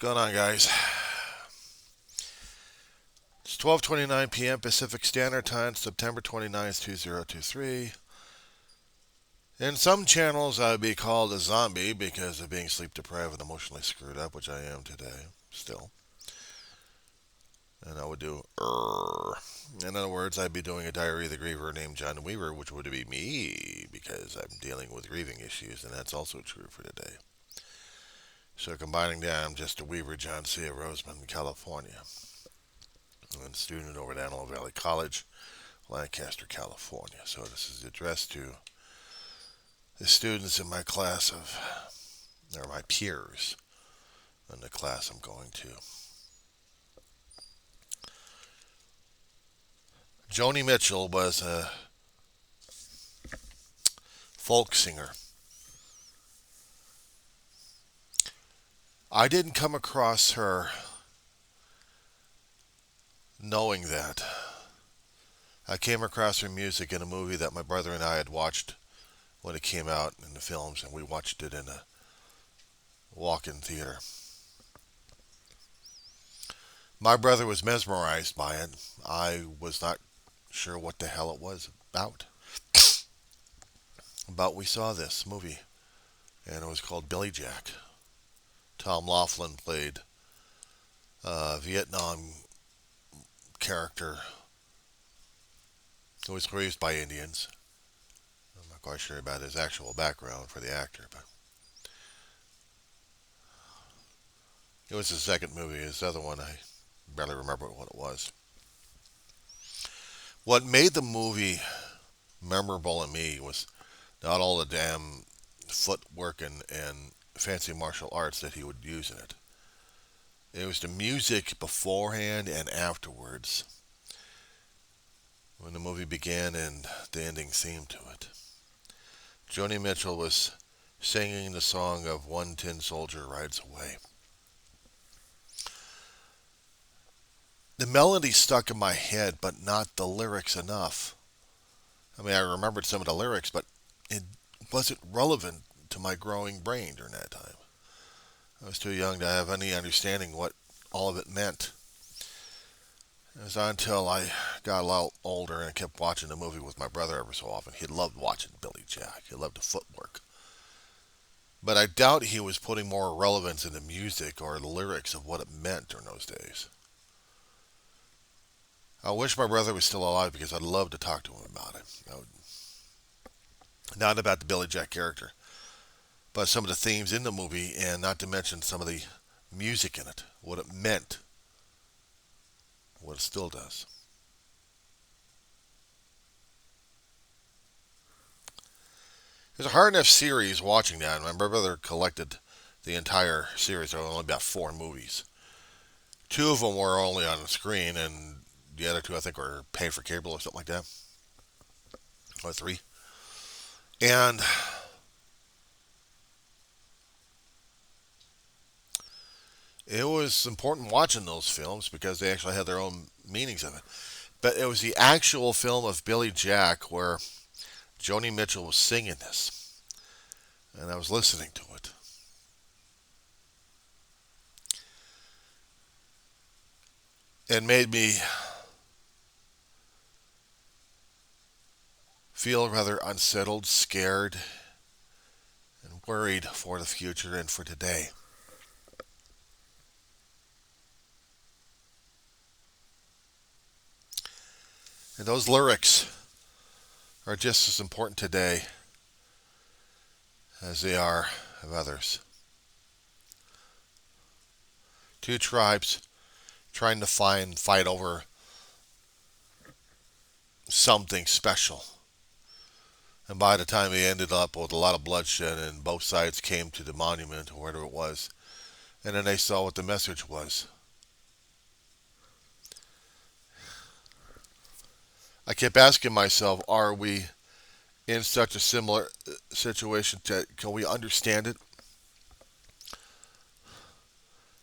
going on, guys? It's 12:29 p.m. Pacific Standard Time, September 29th, 2023. In some channels, I would be called a zombie because of being sleep deprived and emotionally screwed up, which I am today, still. And I would do, In other words, I'd be doing a Diary of the Griever named John Weaver, which would be me because I'm dealing with grieving issues, and that's also true for today. So combining that, I'm just a Weaver John C. of Roseman, California. I'm a student over at Antelope Valley College, Lancaster, California. So this is addressed to the students in my class or my peers in the class I'm going to. Joni Mitchell was a folk singer. I didn't come across her knowing that. I came across her music in a movie that my brother and I had watched when it came out in the films, and we watched it in a walk-in theater. My brother was mesmerized by it. I was not sure what the hell it was about. But we saw this movie, and it was called Billy Jack. Tom Laughlin played a Vietnam character who was raised by Indians. I'm not quite sure about his actual background for the actor, but it was his second movie. His other one, I barely remember what it was. What made the movie memorable in me was not all the damn footwork and fancy martial arts that he would use in it. It was the music beforehand and afterwards, when the movie began and the ending theme to it. Joni Mitchell was singing the song of One Tin Soldier Rides Away. The melody stuck in my head, but not the lyrics enough. I mean, I remembered some of the lyrics, but it wasn't relevant to my growing brain during that time. I was too young to have any understanding what all of it meant. It was until I got a lot older and kept watching the movie with my brother every so often. He loved watching Billy Jack. He loved the footwork. But I doubt he was putting more relevance in the music or the lyrics of what it meant during those days. I wish my brother was still alive because I'd love to talk to him about it. Not about the Billy Jack character, but some of the themes in the movie, and not to mention some of the music in it, what it meant, what it still does. It was a hard enough series watching that. My brother collected the entire series. There were only about 4 movies. 2 of them were only on the screen, and the other 2, I think, were paid for cable or something like that. Or 3. And it was important watching those films because they actually had their own meanings of it. But it was the actual film of Billy Jack where Joni Mitchell was singing this. And I was listening to it. It made me feel rather unsettled, scared, and worried for the future and for today. And those lyrics are just as important today as they are of others. 2 tribes trying to fight over something special. And by the time they ended up with a lot of bloodshed and both sides came to the monument or whatever it was, and then they saw what the message was. I kept asking myself, are we in such a similar situation? Can we understand it?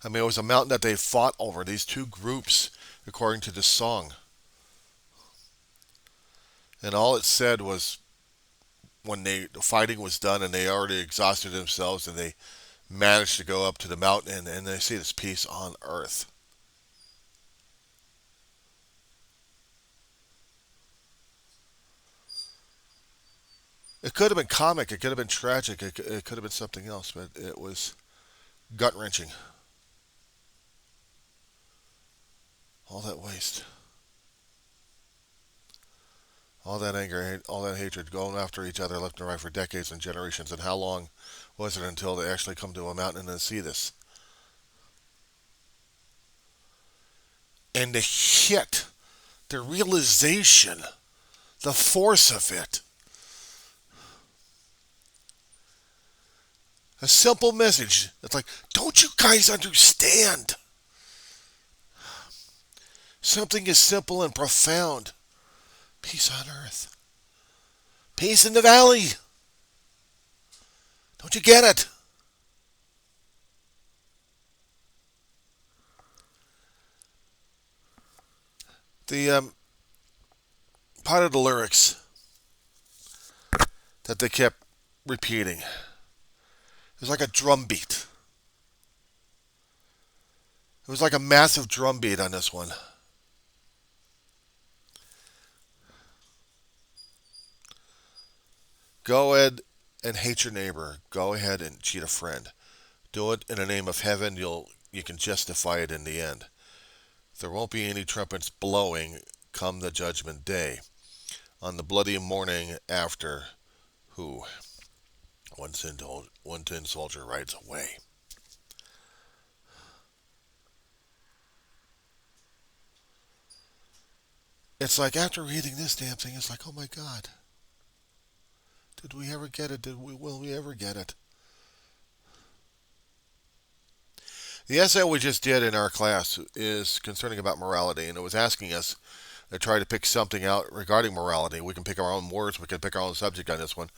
I mean, it was a mountain that they fought over, these 2 groups, according to this song. And all it said was, when the fighting was done and they already exhausted themselves and they manage to go up to the mountain and they see this peace on earth. It could have been comic, it could have been tragic, it could have been something else, but it was gut wrenching. All that waste, all that anger, all that hatred, going after each other left and right for decades and generations. And how long was it until they actually come to a mountain and see this? And the hit, the realization, the force of it. A simple message. It's like, don't you guys understand? Something as simple and profound. Peace on earth. Peace in the valley. Don't you get it? The part of the lyrics that they kept repeating, it was like a drum beat. It was like a massive drum beat on this one. Go ahead and hate your neighbor. Go ahead and cheat a friend. Do it in the name of heaven. You can justify it in the end. There won't be any trumpets blowing come the judgment day. On the bloody morning after, who? One tin soldier rides away. It's like after reading this damn thing, it's like, oh my God. Did we ever get it? Will we ever get it? The essay we just did in our class is concerning about morality, and it was asking us to try to pick something out regarding morality. We can pick our own words, we can pick our own subject on this one,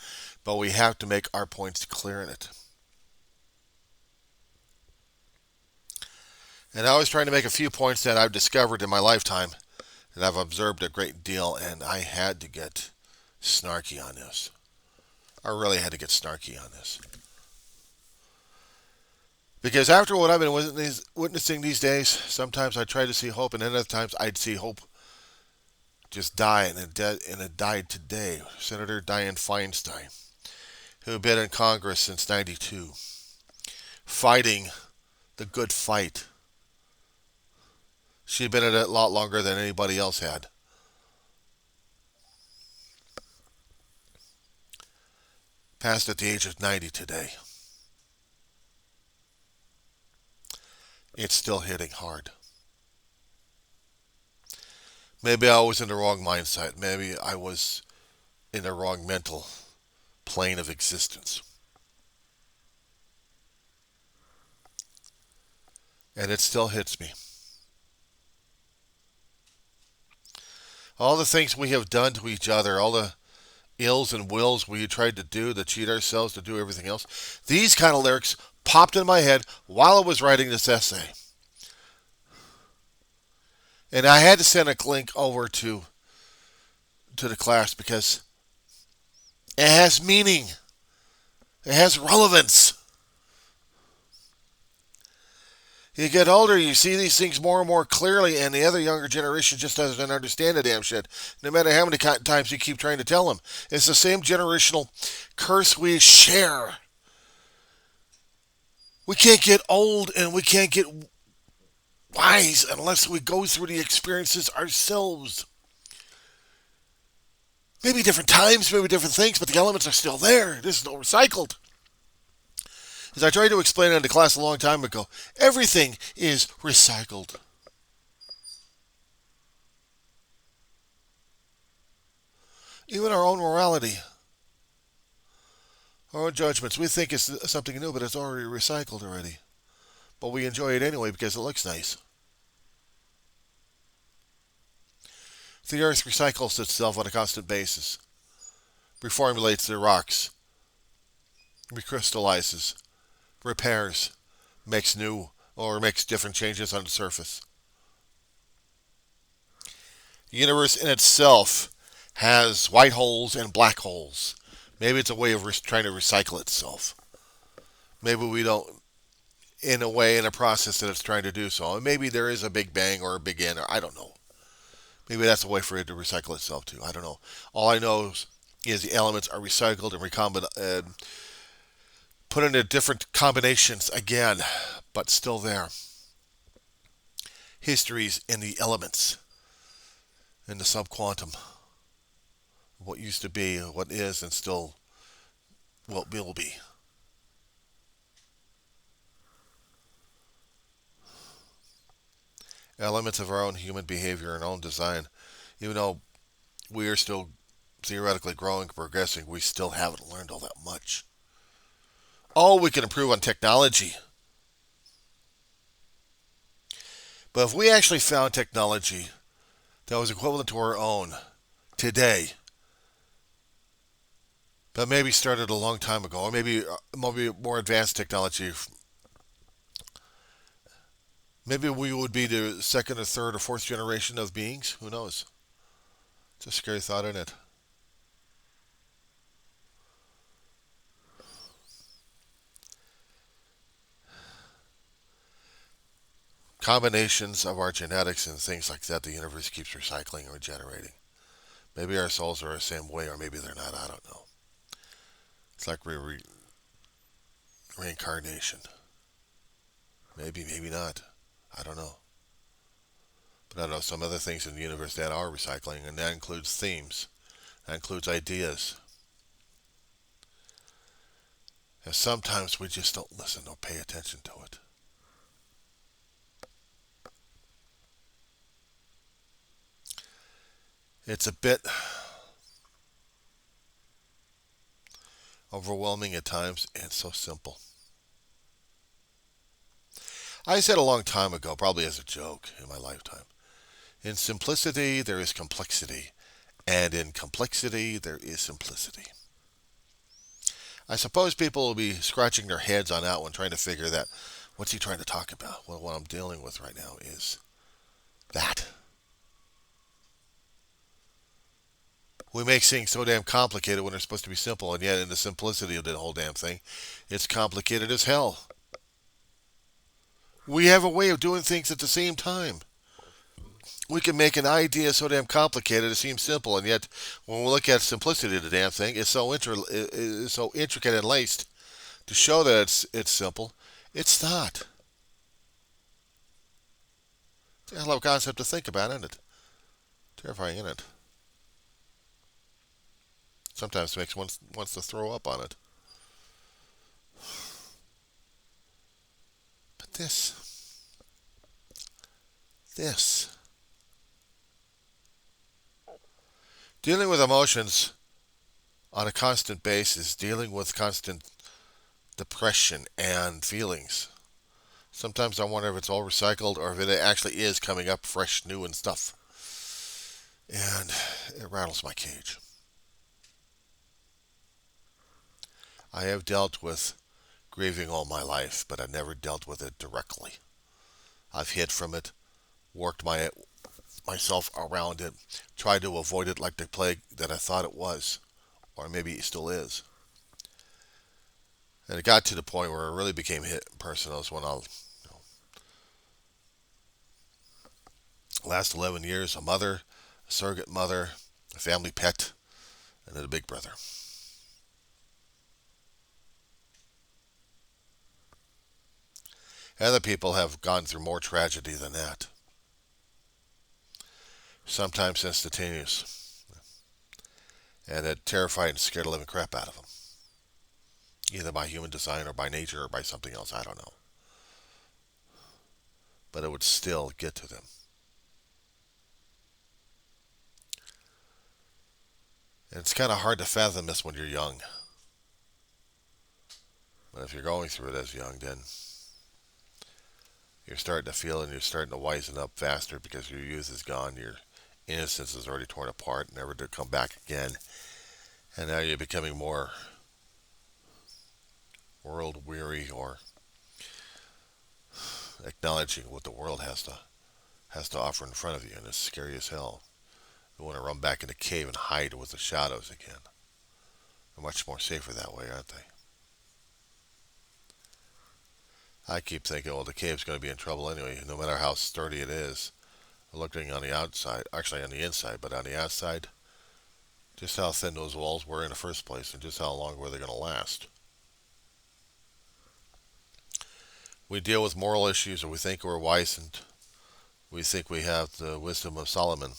but we have to make our points clear in it. And I was trying to make a few points that I've discovered in my lifetime, and I've observed a great deal, and I had to get snarky on this. I really had to get snarky on this. Because after what I've been witnessing these days, sometimes I try to see hope, and then other times I'd see hope just die, and it died today. Senator Dianne Feinstein, who had been in Congress since '92, fighting the good fight. She'd been in it a lot longer than anybody else had. Passed at the age of 90 today. It's still hitting hard. Maybe I was in the wrong mindset. Maybe I was in the wrong mental plane of existence. And it still hits me. All the things we have done to each other, all the ills and wills we tried to do, to cheat ourselves, to do everything else. These kind of lyrics popped in my head while I was writing this essay. And I had to send a link over to the class because it has meaning. It has relevance. You get older, you see these things more and more clearly, and the other younger generation just doesn't understand the damn shit. No matter how many times you keep trying to tell them. It's the same generational curse we share. We can't get old and we can't get wise unless we go through the experiences ourselves. Maybe different times, maybe different things, but the elements are still there. This is no recycled. As I tried to explain it in the class a long time ago, everything is recycled. Even our own morality, our own judgments, we think it's something new, but it's already recycled already. But we enjoy it anyway because it looks nice. The earth recycles itself on a constant basis, reformulates the rocks, recrystallizes, repairs, makes new or makes different changes on the surface. The universe in itself has white holes and black holes. Maybe it's a way of trying to recycle itself. Maybe we don't in a way, in a process that it's trying to do so. And maybe there is a big bang or a big end, or I don't know. Maybe that's a way for it to recycle itself too. I don't know. All I know is the elements are recycled and put into different combinations again, but still there. Histories in the elements, in the subquantum, what used to be, what is, and still what will be. Elements of our own human behavior and own design. Even though we are still theoretically growing, progressing, we still haven't learned all that much. Oh, we can improve on technology. But if we actually found technology that was equivalent to our own today, but maybe started a long time ago, or maybe more advanced technology, maybe we would be the second or third or fourth generation of beings. Who knows? It's a scary thought, isn't it? Combinations of our genetics and things like that, the universe keeps recycling and regenerating. Maybe our souls are the same way, or maybe they're not. I don't know. It's like reincarnation. Maybe, maybe not. I don't know. But I know some other things in the universe that are recycling, and that includes themes. That includes ideas. And sometimes we just don't listen or pay attention to it. It's a bit overwhelming at times, and so simple. I said a long time ago, probably as a joke in my lifetime, in simplicity there is complexity, and in complexity there is simplicity. I suppose people will be scratching their heads on that one, trying to figure that, what's he trying to talk about? Well, what I'm dealing with right now is that. We make things so damn complicated when they're supposed to be simple, and yet in the simplicity of the whole damn thing, it's complicated as hell. We have a way of doing things at the same time. We can make an idea so damn complicated it seems simple, and yet when we look at simplicity of the damn thing, it's so intricate and laced to show that it's simple. It's not. It's a hell of a concept to think about, isn't it? Terrifying, isn't it? Sometimes it makes one wants to throw up on it. But this, dealing with emotions on a constant basis, dealing with constant depression and feelings. Sometimes I wonder if it's all recycled or if it actually is coming up fresh, new, and stuff. And it rattles my cage. I have dealt with grieving all my life, but I've never dealt with it directly. I've hid from it, worked myself around it, tried to avoid it like the plague that I thought it was, or maybe it still is. And it got to the point where it really became personal. Is when last 11 years, a mother, a surrogate mother, a family pet, and then a big brother. Other people have gone through more tragedy than that. Sometimes instantaneous. And it terrified and scared the living crap out of them. Either by human design or by nature or by something else, I don't know. But it would still get to them. And it's kind of hard to fathom this when you're young. But if you're going through it as young, then you're starting to feel and you're starting to wisen up faster because your youth is gone, your innocence is already torn apart, never to come back again. And now you're becoming more world weary or acknowledging what the world has to offer in front of you, and it's scary as hell. You want to run back in the cave and hide with the shadows again. They're much more safer that way, aren't they? I keep thinking, well, the cave's going to be in trouble anyway, no matter how sturdy it is. Looking on the outside, actually on the inside, but on the outside, just how thin those walls were in the first place, and just how long were they going to last. We deal with moral issues, or we think we're wise, and we think we have the wisdom of Solomon.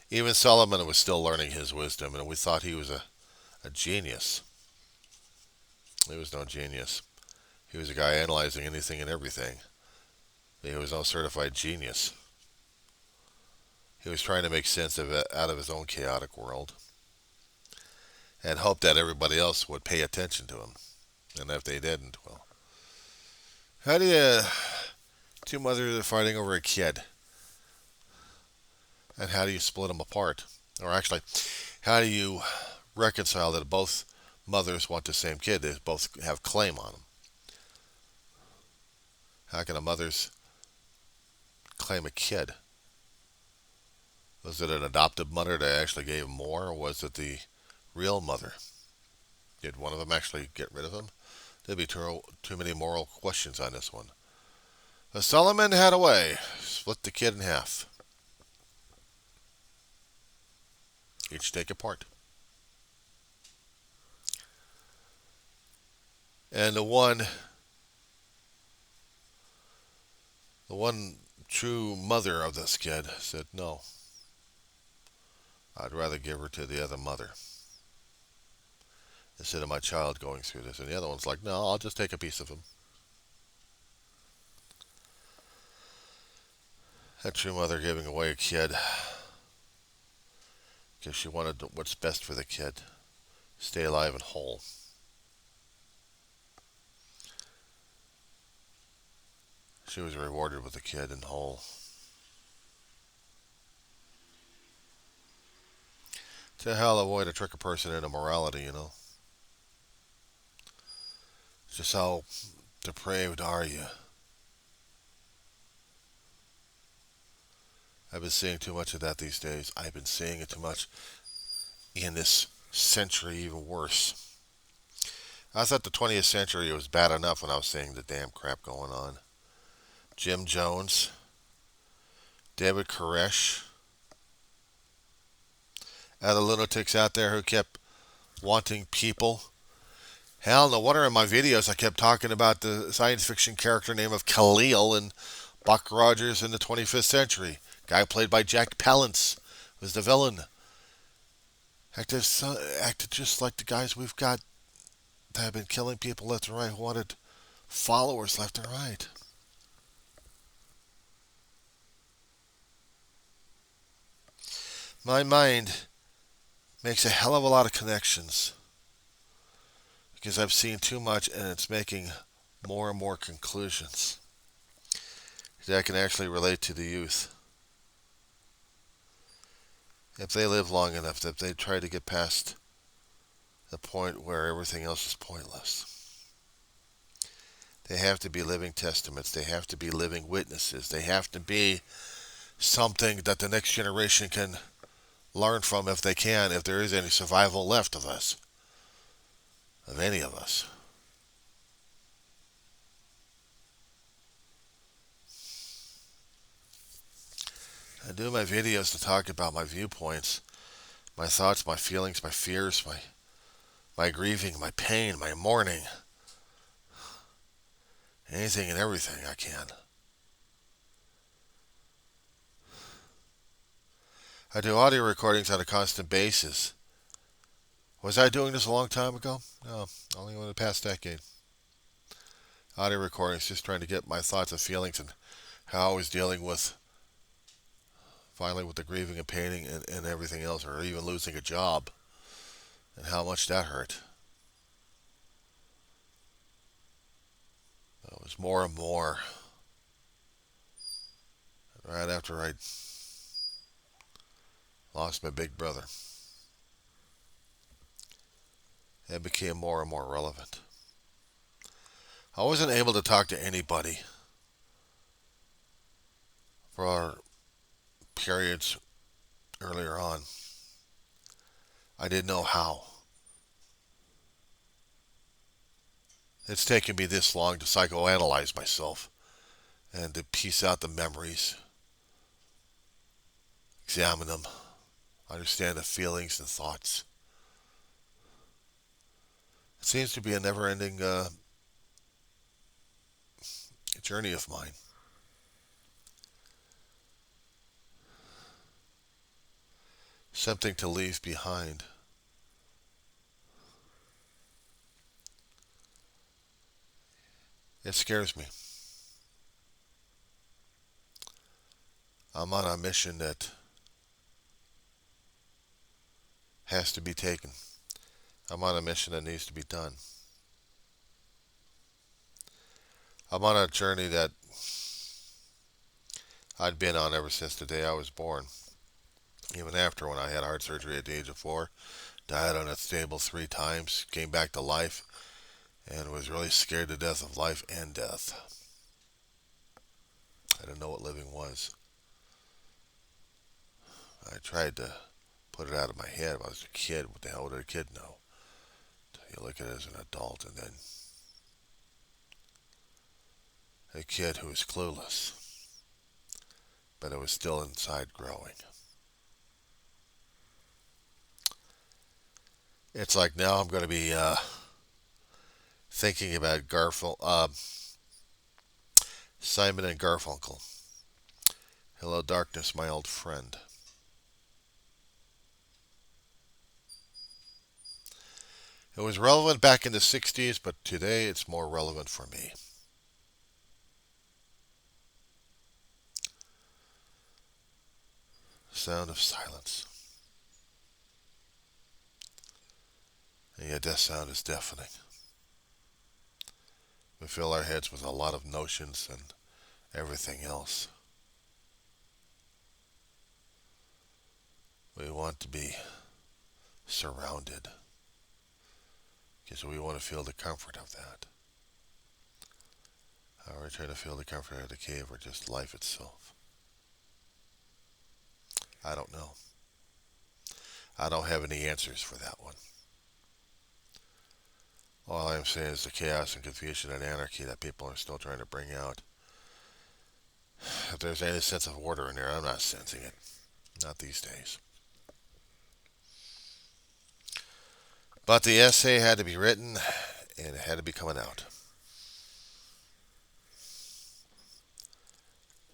Even Solomon was still learning his wisdom, and we thought he was a genius. He was no genius. He was a guy analyzing anything and everything. He was no certified genius. He was trying to make sense of it out of his own chaotic world and hoped that everybody else would pay attention to him. And if they didn't, well, how do you... Two mothers are fighting over a kid. And how do you split them apart? Or actually, how do you reconcile that both mothers want the same kid? They both have claim on them. How can a mother's claim a kid? Was it an adoptive mother that actually gave more, or was it the real mother? Did one of them actually get rid of him? There'd be too many moral questions on this one. But Solomon had a way. Split the kid in half. Each take a part. And the one true mother of this kid said, no, I'd rather give her to the other mother instead of my child going through this. And the other one's like, no, I'll just take a piece of him. That true mother giving away a kid because she wanted what's best for the kid. Stay alive and whole. She was rewarded with a kid and whole. To hell of a way to trick a person into morality, you know. Just how depraved are you? I've been seeing too much of that these days. I've been seeing it too much in this century, even worse. I thought the 20th century was bad enough when I was seeing the damn crap going on. Jim Jones, David Koresh, other lunatics out there who kept wanting people. Hell, no wonder in my videos I kept talking about the science fiction character name of Khalil in Buck Rogers in the 25th century. Guy played by Jack Palance was the villain. Acted just like the guys we've got that have been killing people left and right, who wanted followers left and right. My mind makes a hell of a lot of connections because I've seen too much, and it's making more and more conclusions that can actually relate to the youth. If they live long enough, if they try to get past the point where everything else is pointless, they have to be living testaments. They have to be living witnesses. They have to be something that the next generation can learn from if they can, if there is any survival left of us, of any of us. I do my videos to talk about my viewpoints, my thoughts, my feelings, my fears, my grieving, my pain, my mourning. Anything and everything I can. I do audio recordings on a constant basis. Was I doing this a long time ago? No, only in the past decade. Audio recordings, just trying to get my thoughts and feelings and how I was dealing with, finally, with the grieving and painting and everything else, or even losing a job, and how much that hurt. It was more and more. Right after I lost my big brother, it became more and more relevant. I wasn't able to talk to anybody for periods earlier on. I didn't know how. It's taken me this long to psychoanalyze myself and to piece out the memories, examine them, understand the feelings and thoughts. It seems to be a never-ending journey of mine. Something to leave behind. It scares me. I'm on a mission that has to be taken. I'm on a mission that needs to be done. I'm on a journey that I'd been on ever since the day I was born. Even after, when I had heart surgery at the age of 4, died unstable 3 times, came back to life, and was really scared to death of life and death. I didn't know what living was. I tried to put it out of my head when I was a kid. What the hell would a kid know? You look at it as an adult, and then a kid who was clueless, but it was still inside growing. It's like now I'm going to be thinking about Simon and Garfunkel. Hello, darkness, my old friend. It was relevant back in the 60s, but today it's more relevant for me. Sound of silence. And yet that sound is deafening. We fill our heads with a lot of notions and everything else. We want to be surrounded because we want to feel the comfort of that. Are we trying to feel the comfort of the cave or just life itself? I don't know. I don't have any answers for that one. All I'm saying is the chaos and confusion and anarchy that people are still trying to bring out. If there's any sense of order in there, I'm not sensing it. Not these days. But the essay had to be written, and it had to be coming out.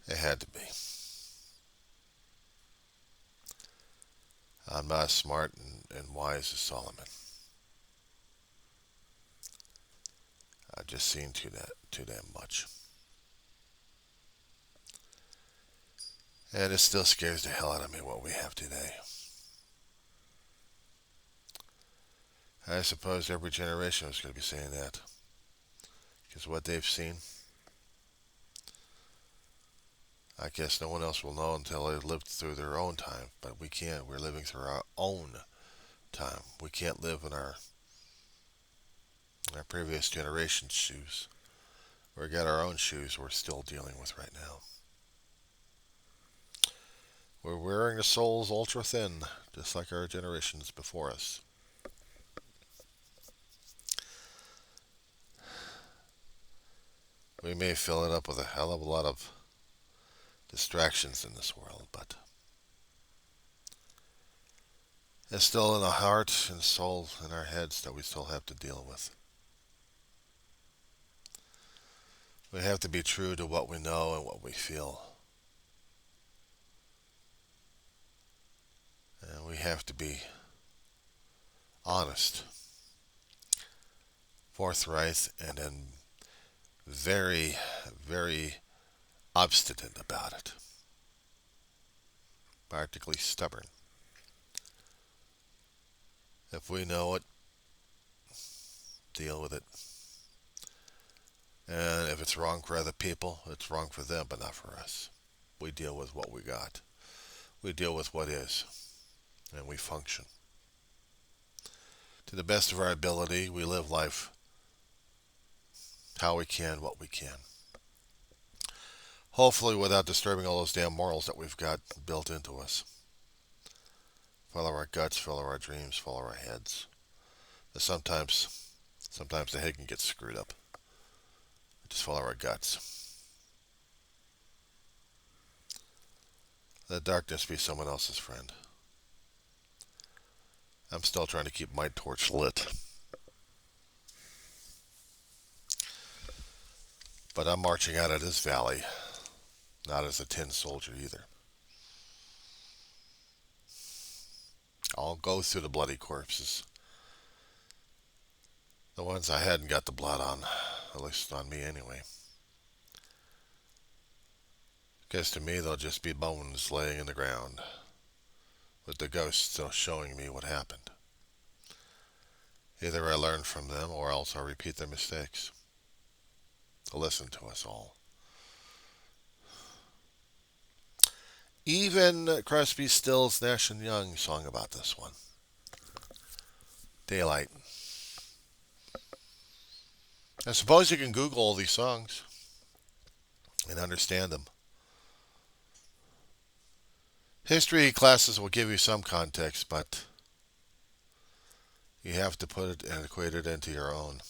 It had to be. I'm not as smart and wise as Solomon. I've just seen too damn much. And it still scares the hell out of me what we have today. I suppose every generation is going to be saying that. Because what they've seen, I guess no one else will know until they've lived through their own time. But we can't. We're living through our own time. We can't live in our previous generation's shoes. We've got our own shoes we're still dealing with right now. We're wearing the soles ultra thin, just like our generations before us. We may fill it up with a hell of a lot of distractions in this world, but it's still in the heart and soul in our heads that we still have to deal with. We have to be true to what we know and what we feel. And we have to be honest, forthright, and then very, very obstinate about it. Practically stubborn. If we know it, deal with it. And if it's wrong for other people, it's wrong for them, but not for us. We deal with what we got. We deal with what is. And we function. To the best of our ability, we live life how we can, what we can. Hopefully without disturbing all those damn morals that we've got built into us. Follow our guts, follow our dreams, follow our heads. But sometimes the head can get screwed up. Just follow our guts. Let darkness be someone else's friend. I'm still trying to keep my torch lit. But I'm marching out of this valley, not as a tin soldier either. I'll go through the bloody corpses. The ones I hadn't got the blood on, at least on me anyway. Because to me, they'll just be bones laying in the ground, with the ghosts still showing me what happened. Either I learn from them, or else I'll repeat their mistakes. Listen to us all. Even Crosby, Stills, Nash & Young song about this one. Daylight. I suppose you can Google all these songs and understand them. History classes will give you some context, but you have to put it and equate it into your own.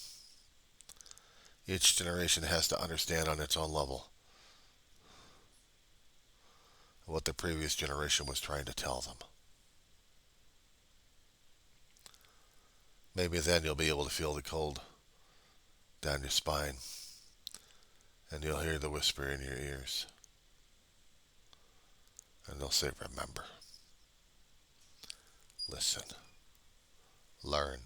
Each generation has to understand on its own level what the previous generation was trying to tell them. Maybe then you'll be able to feel the cold down your spine, and you'll hear the whisper in your ears. And they'll say, remember, listen, learn.